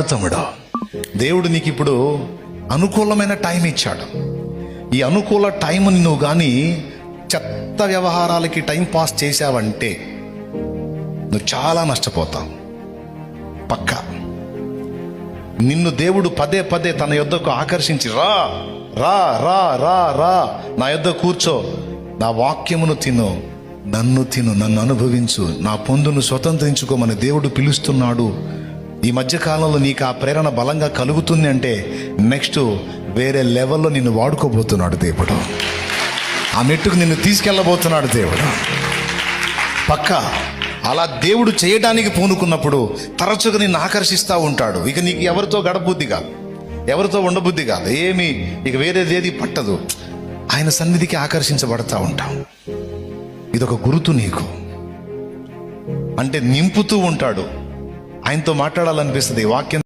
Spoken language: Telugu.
తమ్ముడు, దేవుడు నీకు ఇప్పుడు అనుకూలమైన టైం ఇచ్చాడు. ఈ అనుకూల టైంని నువ్వు కానీ చెత్త వ్యవహారాలకి టైం పాస్ చేశావంటే నువ్వు చాలా నష్టపోతావు. పక్కా నిన్ను దేవుడు పదే పదే తన యొద్దకు ఆకర్షించి రా రా రా రా రా నా యొద్ద కూర్చో, నా వాక్యమును తిను, నన్ను తిను, నన్ను అనుభవించు, నా పొందును స్వతంత్రించుకోమని దేవుడు పిలుస్తున్నాడు. ఈ మధ్య కాలంలో నీకు ఆ ప్రేరణ బలంగా కలుగుతుంది అంటే నెక్స్ట్ వేరే లెవెల్లో నిన్ను వాడుకోబోతున్నాడు దేవుడు. ఆ మెట్టుకు నిన్ను తీసుకెళ్ళబోతున్నాడు దేవుడు. పక్కా అలా దేవుడు చేయడానికి పూనుకున్నప్పుడు తరచుగా నిన్ను ఆకర్షిస్తూ ఉంటాడు. ఇక నీకు ఎవరితో గడబుద్ధి కాదు, ఎవరితో ఉండబుద్ధి కాదు, ఏమి ఇక వేరేదేది పట్టదు. ఆయన సన్నిధికి ఆకర్షించబడతా ఉంటాం. ఇదొక గుర్తు నీకు. అంటే నింపుతూ ఉంటాడు. ఆయనతో మాట్లాడాలనిపిస్తుంది. వాక్యం